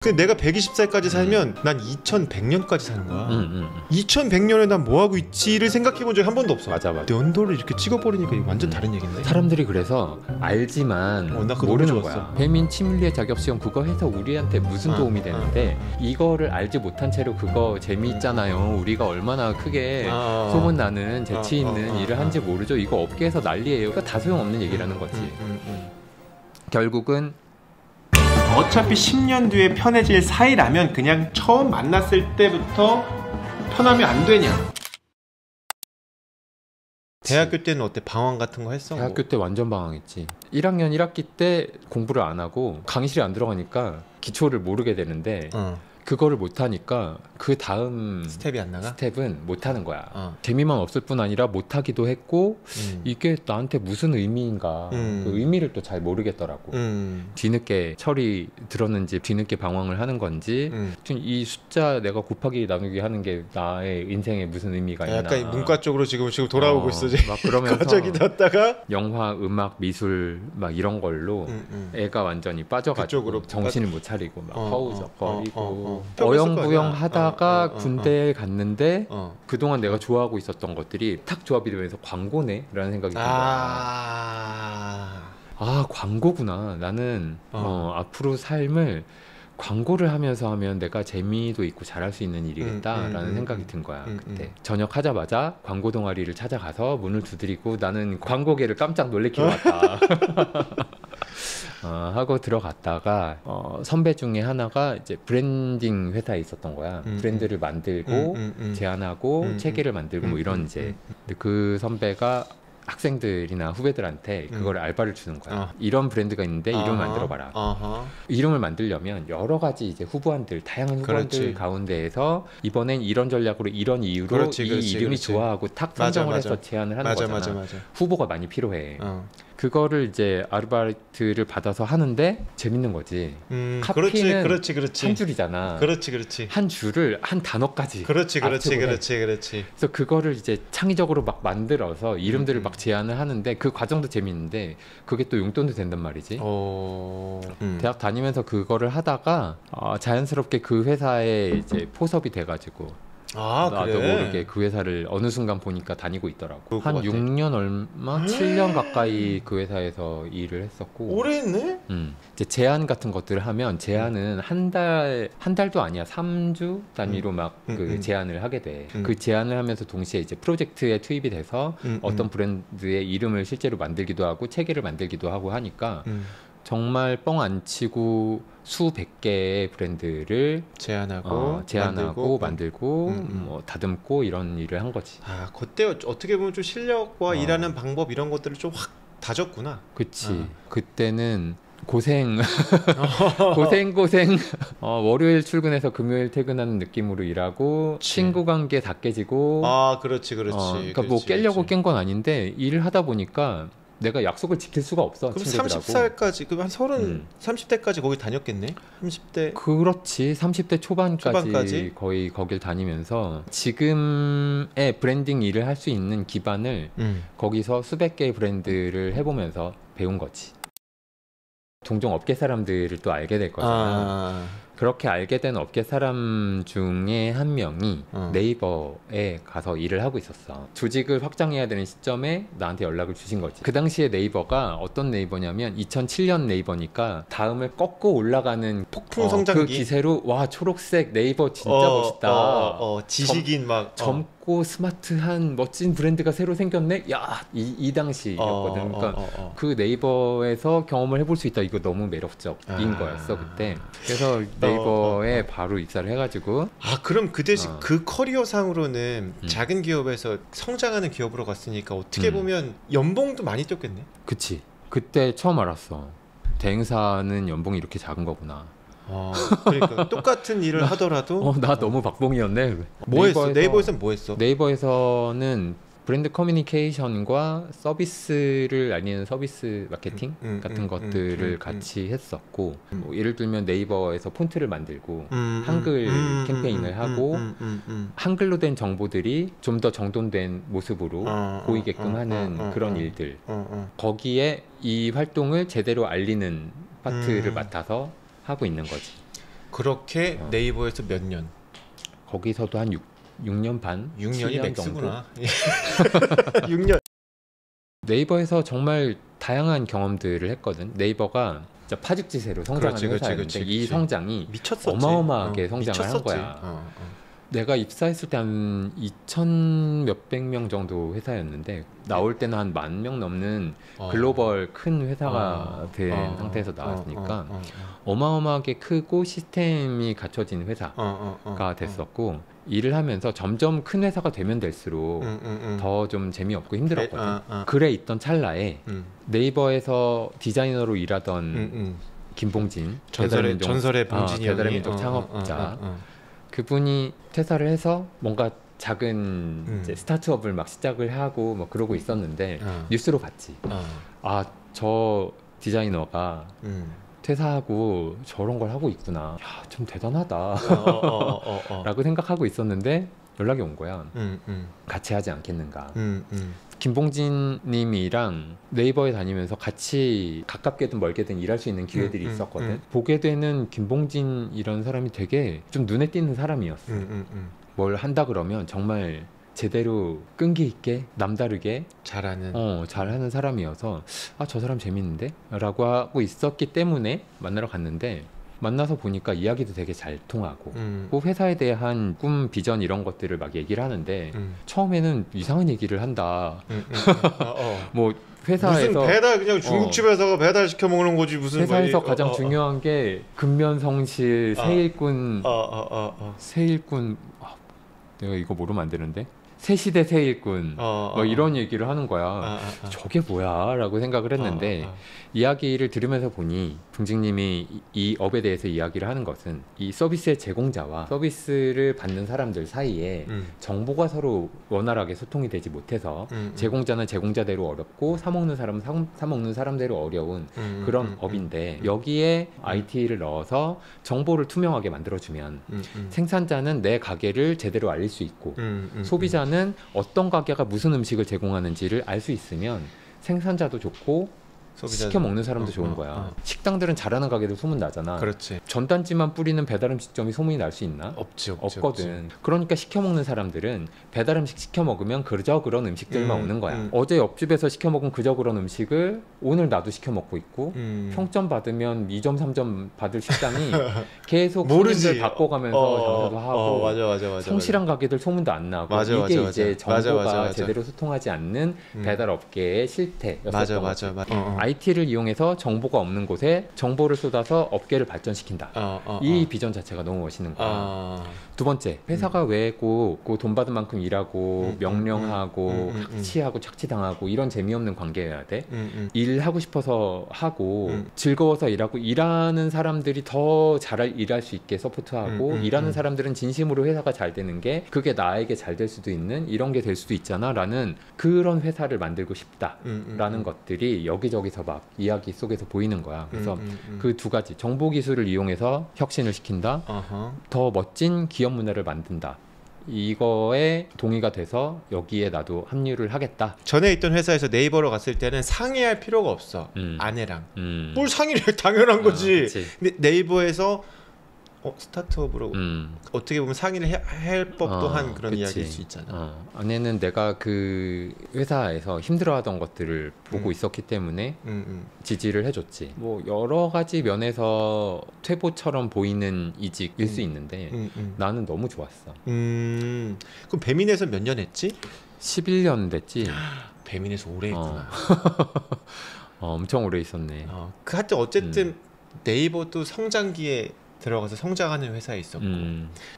근데 내가 120살까지 살면 난 2100년까지 사는 거야. 2100년에 난 뭐하고 있지를 생각해 본 적이 한 번도 없어. 맞아. 연도를 이렇게 찍어버리니까 이거 완전 다른 얘긴데. 사람들이 그래서 알지만 나 그거 모르는 좋았어. 거야. 배민 치밀리에 자격시험 그거 해서 우리한테 무슨 도움이 되는데 이거를 알지 못한 채로 그거 재미있잖아요. 우리가 얼마나 크게 소문나는 재치있는 일을 한지 모르죠. 이거 업계에서 난리예요. 그러니까 다 소용없는 얘기라는 거지. 결국은 어차피 10년 뒤에 편해질 사이라면 그냥 처음 만났을 때부터 편하면 안 되냐? 대학교 때는 어때? 방황 같은 거 했어? 대학교 때 완전 방황했지. 1학년 1학기 때 공부를 안 하고 강의실에 안 들어가니까 기초를 모르게 되는데 그거를 못하니까 그 다음 스텝이 안 나가? 스텝은 못하는 거야. 재미만 없을 뿐 아니라 못하기도 했고 이게 나한테 무슨 의미인가 그 의미를 또 잘 모르겠더라고. 뒤늦게 철이 들었는지 뒤늦게 방황을 하는 건지 이 숫자 내가 곱하기 나누기 하는 게 나의 인생에 무슨 의미가 있나. 약간 문과 쪽으로 지금 돌아오고 있어. 막 그러면서 갑자기 됐다가 영화, 음악, 미술 막 이런 걸로 애가 완전히 빠져가지고 정신을 못 차리고 막 허우적거리고 어영부영 하다가 군대에 갔는데 그동안 내가 좋아하고 있었던 것들이 탁 조합이 되면서 광고네? 라는 생각이 든 거야. 광고구나. 나는 앞으로 삶을 광고를 하면서 하면 내가 재미도 있고 잘할 수 있는 일이겠다라는 생각이 든 거야. 그때 전역하자마자 광고 동아리를 찾아가서 문을 두드리고 나는 광고계를 깜짝 놀래키러 왔다. 하고 들어갔다가 선배 중에 하나가 이제 브랜딩 회사에 있었던 거야. 브랜드를 만들고 제안하고 체계를 만들고 뭐 이런 이제. 근데 그 선배가 학생들이나 후배들한테 그거를 알바를 주는 거야. 이런 브랜드가 있는데 이름을 만들어봐라. 이름을 만들려면 여러 가지 이제 후보안들, 다양한 후보안들 가운데에서 이번엔 이런 전략으로 이런 이유로 이름이 좋아하고 탁 선정을 해서 제안을 하는 거잖아. 후보가 많이 필요해. 그거를 이제 아르바이트를 받아서 하는데 재밌는 거지. 카피는 그렇지. 한 줄이잖아. 그렇지. 한 줄을 한 단어까지. 그렇지. 그래서 그거를 이제 창의적으로 막 만들어서 이름들을 막 제안을 하는데 그 과정도 재밌는데 그게 또 용돈도 된단 말이지. 대학 다니면서 그거를 하다가 자연스럽게 그 회사에 이제 포섭이 돼가지고. 나도 그래? 모르게 그 회사를 어느 순간 보니까 다니고 있더라고. 한 6년 얼마? 7년 가까이 그 회사에서 일을 했었고. 오래 했네? 이제 제안 같은 것들을 하면 제안은 한 달도 아니야. 3주 단위로 막 그 제안을 하게 돼. 그 제안을 하면서 동시에 이제 프로젝트에 투입이 돼서 어떤 브랜드의 이름을 실제로 만들기도 하고 체계를 만들기도 하고 하니까 정말 뻥 안 치고 수백 개의 브랜드를 제안하고 만들고 뭐 다듬고 이런 일을 한 거지. 그때 어떻게 보면 좀 실력과 일하는 방법 이런 것들을 좀 확 다졌구나. 그치. 그때는 고생 월요일 출근해서 금요일 퇴근하는 느낌으로 일하고 친구 관계 다 깨지고. 그렇지. 그러니까 뭐 깨려고 깬 건 아닌데 일을 하다 보니까 내가 약속을 지킬 수가 없어. 그럼 친구들하고. 30살까지 그럼 한 30대까지 거기 다녔겠네? 30대. 그렇지. 30대 초반까지 거의 거길 다니면서 지금의 브랜딩 일을 할 수 있는 기반을 거기서 수백 개의 브랜드를 해보면서 배운 거지. 종종 업계 사람들을 또 알게 될 거잖아. 그렇게 알게 된 업계 사람 중에 한 명이 네이버에 가서 일을 하고 있었어. 조직을 확장해야 되는 시점에 나한테 연락을 주신 거지. 그 당시에 네이버가 어떤 네이버냐면 2007년 네이버니까 다음을 꺾고 올라가는 폭풍 성장기. 그 기세로 와 초록색 네이버 진짜 멋있다. 지식인 막 젊고 스마트한 멋진 브랜드가 새로 생겼네. 야, 이 당시였거든. 그러니까 그 네이버에서 경험을 해볼 수 있다. 이거 너무 매력적인 거였어 그때. 그래서 네이버에 바로 입사를 해가지고. 그럼 그 대신 그 커리어상으로는 작은 기업에서 성장하는 기업으로 갔으니까 어떻게 보면 연봉도 많이 뛰었겠네. 그치. 그때 처음 알았어. 대행사는 연봉이 이렇게 작은 거구나. 그러니까 똑같은 일을 하더라도 나 너무 박봉이었네. 네이버에서는 뭐 했어? 네이버에서는 브랜드 커뮤니케이션과 서비스를 알리는 서비스 마케팅 같은 것들을 같이 했었고 뭐 예를 들면 네이버에서 폰트를 만들고 한글 캠페인을 하고 한글로 된 정보들이 좀 더 정돈된 모습으로 보이게끔 하는 그런 일들. 거기에 이 활동을 제대로 알리는 파트를 맡아서 하고 있는 거지. 그렇게 네이버에서 몇 년? 거기서도 한 6년 반? 6년이 맥스구나. 6년. 네이버에서 정말 다양한 경험들을 했거든. 네이버가 진짜 파죽지세로 성장하는 회사였는데 이 성장이 미쳤었지. 어마어마하게 성장을 한 거야. 내가 입사했을 때 한 2,000 몇백 명 정도 회사였는데 나올 때는 한 10,000명 넘는 글로벌 큰 회사가 된 상태에서 나왔으니까 어마어마하게 크고 시스템이 갖춰진 회사가 됐었고 일을 하면서 점점 큰 회사가 되면 될수록 더 좀 재미없고 힘들었거든. 글에 있던 찰나에 네이버에서 디자이너로 일하던 김봉진 전설의 봉진이 배달의 민족 창업자 그분이 퇴사를 해서 뭔가 작은 이제 스타트업을 막 시작을 하고 뭐 그러고 있었는데 뉴스로 봤지. 아, 저 디자이너가 퇴사하고 저런 걸 하고 있구나. 야, 좀 대단하다. 라고 생각하고 있었는데 연락이 온 거야. 같이 하지 않겠는가. 김봉진 님이랑 네이버에 다니면서 같이 가깝게든 멀게든 일할 수 있는 기회들이 있었거든. 보게 되는 김봉진 이런 사람이 되게 좀 눈에 띄는 사람이었어. 뭘 한다 그러면 정말 제대로 끈기 있게 남다르게 잘하는 사람이어서 아, 저 사람 재밌는데? 라고 하고 있었기 때문에 만나러 갔는데 만나서 보니까 이야기도 되게 잘 통하고 그 회사에 대한 꿈, 비전 이런 것들을 막 얘기를 하는데 처음에는 이상한 얘기를 한다. 뭐 회사에서 무슨 배달 그냥 중국집에서 배달 시켜 먹는 거지 무슨 회사에서 가장 중요한 게 근면성실, 세일꾼 세일꾼 내가 이거 모르면 안 되는데 새시대 세일꾼 뭐 이런 얘기를 하는 거야. 저게 뭐야? 라고 생각을 했는데 이야기를 들으면서 보니 봉진님이 이 업에 대해서 이야기를 하는 것은 이 서비스의 제공자와 서비스를 받는 사람들 사이에 정보가 서로 원활하게 소통이 되지 못해서 제공자는 제공자대로 어렵고 사먹는 사람은 사먹는 사람대로 어려운 그런 업인데 여기에 IT를 넣어서 정보를 투명하게 만들어주면 생산자는 내 가게를 제대로 알릴 수 있고 소비자는 어떤 가게가 무슨 음식을 제공하는지를 알 수 있으면 생산자도 좋고 시켜 먹는 사람도 좋은 거야. 식당들은 잘하는 가게들 소문 나잖아. 그렇지. 전단지만 뿌리는 배달 음식점이 소문이 날 수 있나? 없거든. 그러니까 시켜 먹는 사람들은 배달 음식 시켜 먹으면 그저 그런 음식들만 오는 거야. 어제 옆집에서 시켜 먹은 그저 그런 음식을 오늘 나도 시켜 먹고 있고 평점 받으면 2점 3점 받을 식당이 계속 손님들 바꿔가면서 장사도 하고 맞아. 성실한 가게들 소문도 안 나고 이게 이제 정보가 제대로 소통하지 않는 배달 업계의 실태였었던 거지. IT를 이용해서 정보가 없는 곳에 정보를 쏟아서 업계를 발전시킨다. 이 비전 자체가 너무 멋있는 거야. 두 번째, 회사가 왜 꼭 돈 받은 만큼 일하고 명령하고 착취하고 착취당하고 이런 재미없는 관계여야 돼? 일하고 싶어서 하고 즐거워서 일하고 일하는 사람들이 더 잘 일할 수 있게 서포트하고 일하는 사람들은 진심으로 회사가 잘 되는 게 그게 나에게 잘 될 수도 있는 이런 게 될 수도 있잖아 라는 그런 회사를 만들고 싶다 라는 것들이 여기저기서 막 이야기 속에서 보이는 거야. 그래서 그 두 가지 정보기술을 이용해서 혁신을 시킨다. 더 멋진 기업 문화를 만든다. 이거에 동의가 돼서 여기에 나도 합류를 하겠다. 전에 있던 회사에서 네이버로 갔을 때는 상의할 필요가 없어. 아내랑. 뭘 상의를 해. 당연한 거지. 근데 네이버에서 스타트업으로 어떻게 보면 상의를 할 법도 한 그런 이야기일 수 있잖아. 아내는 내가 그 회사에서 힘들어하던 것들을 보고 있었기 때문에 지지를 해줬지. 뭐 여러 가지 면에서 퇴보처럼 보이는 이직일 수 있는데 나는 너무 좋았어. 그럼 배민에서 몇 년 했지? 11년 됐지. 배민에서 오래 했구나. 엄청 오래 있었네. 그 하여튼 어쨌든 네이버도 성장기에 들어가서 성장하는 회사에 있었고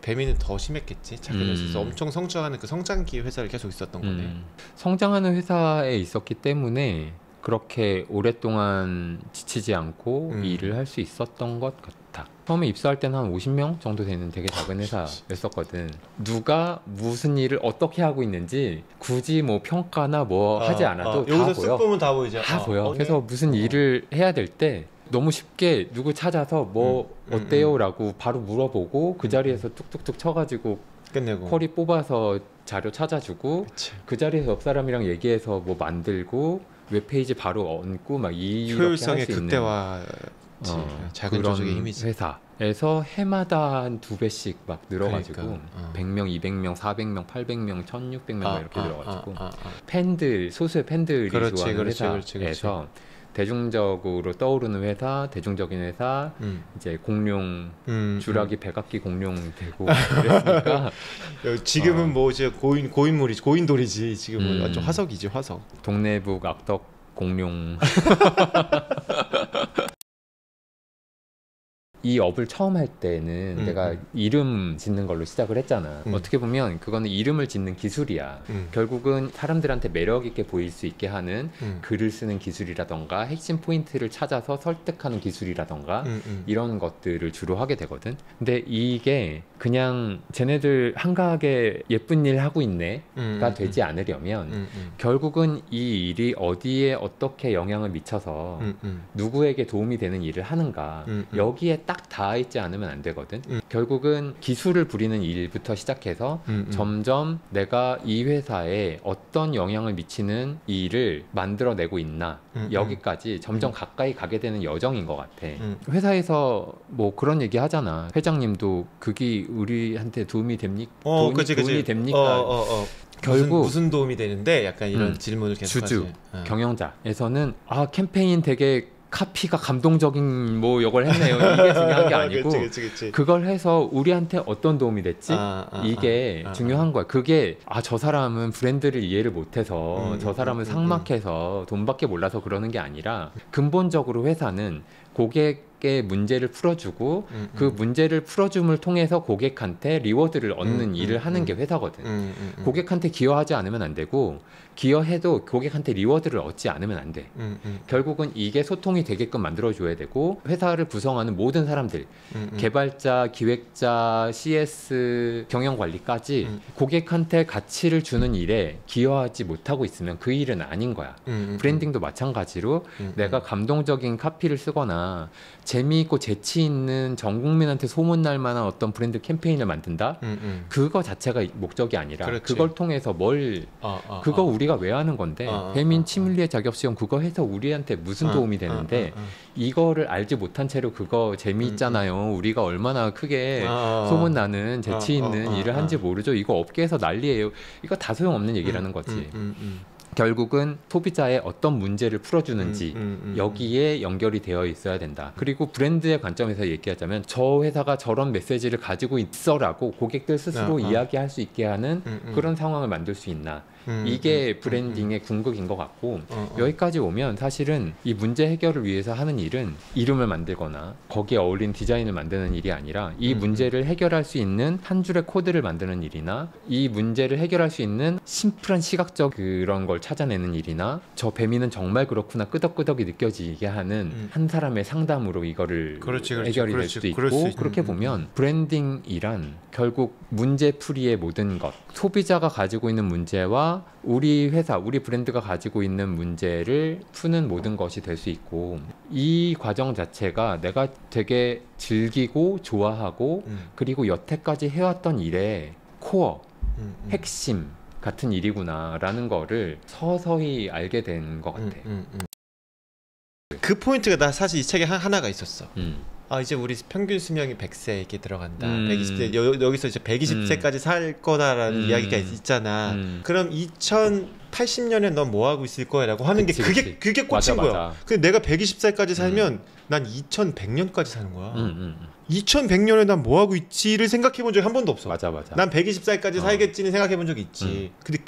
배민은 더 심했겠지. 자기는 있어서 엄청 성장하는 그 성장기 회사를 계속 있었던 거네. 성장하는 회사에 있었기 때문에 그렇게 오랫동안 지치지 않고 일을 할 수 있었던 것 같아. 처음에 입사할 때는 한 50명 정도 되는 되게 작은 회사였었거든. 누가 무슨 일을 어떻게 하고 있는지 굳이 뭐 평가나 뭐 하지 않아도 다 여기서 보여. 쓱 보면 다 보이죠. 다 보여. 그래서 무슨 일을 해야 될 때 너무 쉽게 누구 찾아서 뭐 어때요? 라고 바로 물어보고 그 자리에서 뚝뚝뚝 쳐가지고 끝내고 쿼리 뽑아서 자료 찾아주고 그치. 그 자리에서 옆 사람이랑 얘기해서 뭐 만들고 웹페이지 바로 얹고 막 이렇게 효율성의 할 수 있는 극대화 작은 조직의 힘이지. 회사. 에서 해마다 한 2배씩 막 늘어가지고 그러니까, 100명, 200명, 400명, 800명, 1600명 이렇게 늘어가지고 팬들, 소수의 팬들이 좋아하는 회사에서 대중적으로 떠오르는 회사, 대중적인 회사, 이제 공룡, 주라기 백악기 공룡 되고 그랬으니까 지금은 뭐 이제 고인물이지, 고인돌이지. 지금은 완전 화석이지, 화석. 동네북 악덕 공룡. 이 업을 처음 할 때는 내가 이름 짓는 걸로 시작을 했잖아. 어떻게 보면 그거는 이름을 짓는 기술이야. 결국은 사람들한테 매력 있게 보일 수 있게 하는 글을 쓰는 기술이라던가 핵심 포인트를 찾아서 설득하는 기술이라던가 이런 것들을 주로 하게 되거든. 근데 이게 그냥 쟤네들 한가하게 예쁜 일 하고 있네가 되지 않으려면 결국은 이 일이 어디에 어떻게 영향을 미쳐서 누구에게 도움이 되는 일을 하는가 여기에 딱 닿아 있지 않으면 안 되거든. 결국은 기술을 부리는 일부터 시작해서 점점 내가 이 회사에 어떤 영향을 미치는 이 일을 만들어내고 있나 여기까지 점점 가까이 가게 되는 여정인 것 같아. 회사에서 뭐 그런 얘기 하잖아. 회장님도 그게 우리한테 도움이 됩니까? 돈이 됩니까? 결국 무슨 도움이 되는데 약간 이런 질문을 계속하지. 주주, 경영자에서는 캠페인 되게 카피가 감동적인 뭐 이걸 했네요. 이게 중요한 게 아니고 그치. 그걸 해서 우리한테 어떤 도움이 됐지? 이게 중요한 거야. 그게 저 사람은 브랜드를 이해를 못해서 저 사람은 삭막해서 돈밖에 몰라서 그러는 게 아니라 근본적으로 회사는 고객의 문제를 풀어주고 그 문제를 풀어줌을 통해서 고객한테 리워드를 얻는 일을 하는 게 회사거든. 고객한테 기여하지 않으면 안 되고 기여해도 고객한테 리워드를 얻지 않으면 안 돼. 결국은 이게 소통이 되게끔 만들어줘야 되고 회사를 구성하는 모든 사람들 개발자, 기획자, CS, 경영관리까지 고객한테 가치를 주는 일에 기여하지 못하고 있으면 그 일은 아닌 거야. 브랜딩도 마찬가지로 내가 감동적인 카피를 쓰거나 재미있고 재치있는 전 국민한테 소문날 만한 어떤 브랜드 캠페인을 만든다? 그거 자체가 목적이 아니라 그렇지. 그걸 통해서 그거 우리가 왜 하는 건데 배민 치밀리에 자격시험 그거 해서 우리한테 무슨 도움이 되는데 이거를 알지 못한 채로 그거 재미있잖아요. 우리가 얼마나 크게 소문나는 재치있는 일을 한지 모르죠. 이거 업계에서 난리예요. 이거 다 소용없는 얘기라는 거지. 결국은 소비자의 어떤 문제를 풀어주는지 여기에 연결이 되어 있어야 된다. 그리고 브랜드의 관점에서 얘기하자면 저 회사가 저런 메시지를 가지고 있어라고 고객들 스스로 이야기할 수 있게 하는 그런 상황을 만들 수 있나. 이게 브랜딩의 궁극인 것 같고 여기까지 오면 사실은 이 문제 해결을 위해서 하는 일은 이름을 만들거나 거기에 어울리는 디자인을 만드는 일이 아니라 이 문제를 해결할 수 있는 한 줄의 코드를 만드는 일이나 이 문제를 해결할 수 있는 심플한 시각적 그런 걸 찾아내는 일이나 저 배민은 정말 그렇구나 끄덕끄덕이 느껴지게 하는 한 사람의 상담으로 이거를 해결이 될 수도 있고 그렇게 보면 브랜딩이란 결국 문제풀이의 모든 것 소비자가 가지고 있는 문제와 우리 회사, 우리 브랜드가 가지고 있는 문제를 푸는 모든 것이 될 수 있고 이 과정 자체가 내가 되게 즐기고 좋아하고 그리고 여태까지 해왔던 일의 코어, 핵심 같은 일이구나라는 거를 서서히 알게 된 것 같아. 그 포인트가 나 사실 이 책에 하나가 있었어. 이제 우리 평균 수명이 100세 이렇게 들어간다. 120세 여기서 이제 120세까지 살 거다라는 이야기가 있잖아. 그럼 2080년에 넌 뭐 하고 있을 거야라고 하는 게 그게 꽂힌 거야. 근데 내가 120살까지 살면 난 2100년까지 사는 거야. 2100년에 난 뭐 하고 있지를 생각해 본 적이 한 번도 없어. 맞아. 난 120살까지 살겠지는 생각해 본 적이 있지. 근데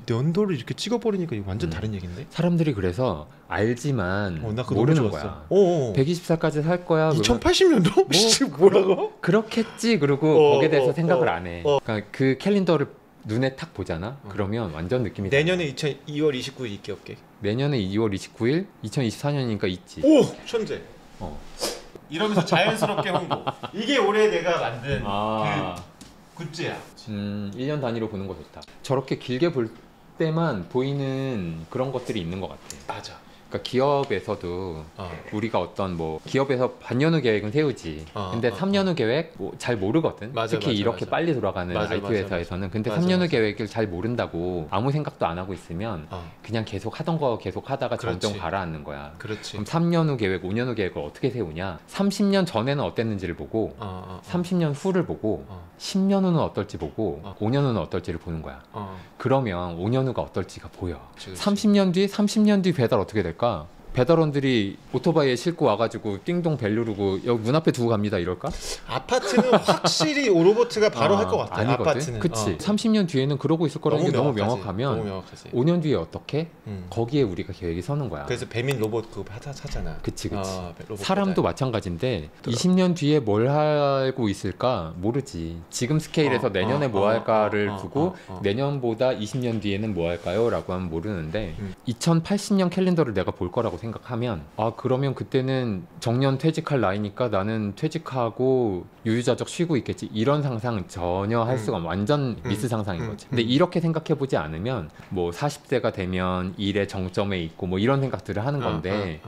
연도를 이렇게 찍어버리니까 이거 완전 다른 얘기인데? 사람들이 그래서 알지만 모르는 거야. 120살까지 살 거야. 2080년도? 뭐라고? 그렇겠지. 그리고 거기에 대해서 생각을 안 해. 그러니까 그 캘린더를 눈에 탁 보잖아. 그러면 완전 느낌이 내년에 2월 29일 있게 없게. 내년에 2월 29일? 2024년이니까 있지. 오! 천재. 이러면서 자연스럽게 홍보. 이게 올해 내가 만든 굿즈야. 1년 단위로 보는 거 좋다. 저렇게 길게 볼 때만 보이는 그런 것들이 있는 것 같아. 맞아. 그러니까 기업에서도 우리가 어떤 뭐 기업에서 반년 후 계획은 세우지. 근데 3년 후 계획 뭐 잘 모르거든. 특히 이렇게 빨리 돌아가는 IT 회사에서는. 근데 3년 후 계획을 잘 모른다고 아무 생각도 안 하고 있으면 그냥 계속 하던 거 계속 하다가 점점 가라앉는 거야. 그렇지. 그럼 3년 후 계획, 5년 후 계획을 어떻게 세우냐? 30년 전에는 어땠는지를 보고 30년 후를 보고 10년 후는 어떨지 보고 5년 후는 어떨지를 보는 거야. 그러면 5년 후가 어떨지가 보여. 그치. 30년 뒤 배달 어떻게 될까? 배달원들이 오토바이에 싣고 와가지고 띵동 벨 누르고 여기 문 앞에 두고 갑니다 이럴까? 아파트는 확실히 로봇가 바로 할 것 같아. 아니거든? 아파트는. 그치. 30년 뒤에는 그러고 있을 거라는 게 너무 명확하면 너무 명확하지. 5년 뒤에 어떻게? 거기에 우리가 계획이 서는 거야. 그래서 배민 로봇 그거 하잖아. 그치. 사람도 마찬가지인데 20년 뒤에 뭘 하고 있을까 모르지. 지금 스케일에서 내년에 뭐 할까를 두고 내년보다 20년 뒤에는 뭐 할까요? 라고 하면 모르는데 2080년 캘린더를 내가 볼 거라고 생각하면 그러면 그때는 정년 퇴직할 나이니까 나는 퇴직하고 유유자적 쉬고 있겠지 이런 상상 전혀 할 수가 완전 미스 상상인 거지. 근데 이렇게 생각해 보지 않으면 뭐 40세가 되면 일의 정점에 있고 뭐 이런 생각들을 하는 건데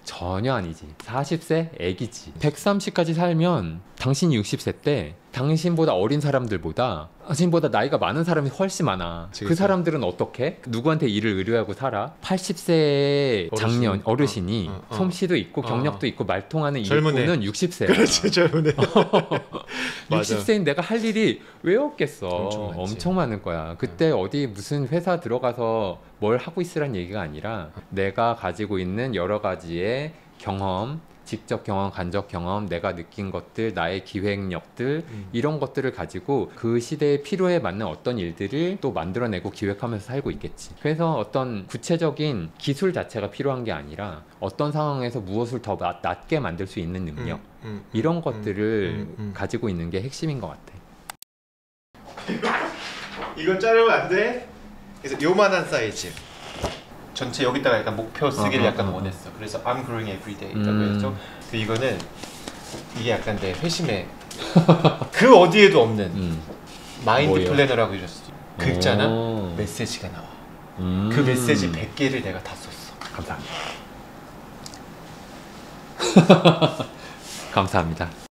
전혀 아니지. 40세 애기지. 130까지 살면 당신이 60세 때 당신보다 어린 사람들보다 당신보다 나이가 많은 사람이 훨씬 많아. 그 사람들은 어떻게? 누구한테 일을 의뢰하고 살아? 80세의 장년 어르신이 솜씨도 있고 경력도 있고 말통하는 일꾼은 60세야. 그렇지, 젊은 애. 60세인 내가 할 일이 왜 없겠어. 엄청 많을 거야. 그때 어디 무슨 회사 들어가서 뭘 하고 있으란 얘기가 아니라 내가 가지고 있는 여러 가지의 경험, 직접 경험, 간접 경험, 내가 느낀 것들, 나의 기획력들 이런 것들을 가지고 그 시대의 필요에 맞는 어떤 일들을 또 만들어내고 기획하면서 살고 있겠지. 그래서 어떤 구체적인 기술 자체가 필요한 게 아니라 어떤 상황에서 무엇을 더 낮게 만들 수 있는 능력 이런 것들을 가지고 있는 게 핵심인 것 같아. 이건 자르면 안 돼? 그래서 요만한 사이즈 전체 여기다가 약간 목표 쓰기를 약간 원했어. 그래서 I'm growing every day 라고 했죠. 그 이거는 이게 약간 내 회심의 그 어디에도 없는 마인드 플래너라고 이랬어. 글자나 메시지가 나와. 그 메시지 100개를 내가 다 썼어. 감사합니다. 감사합니다.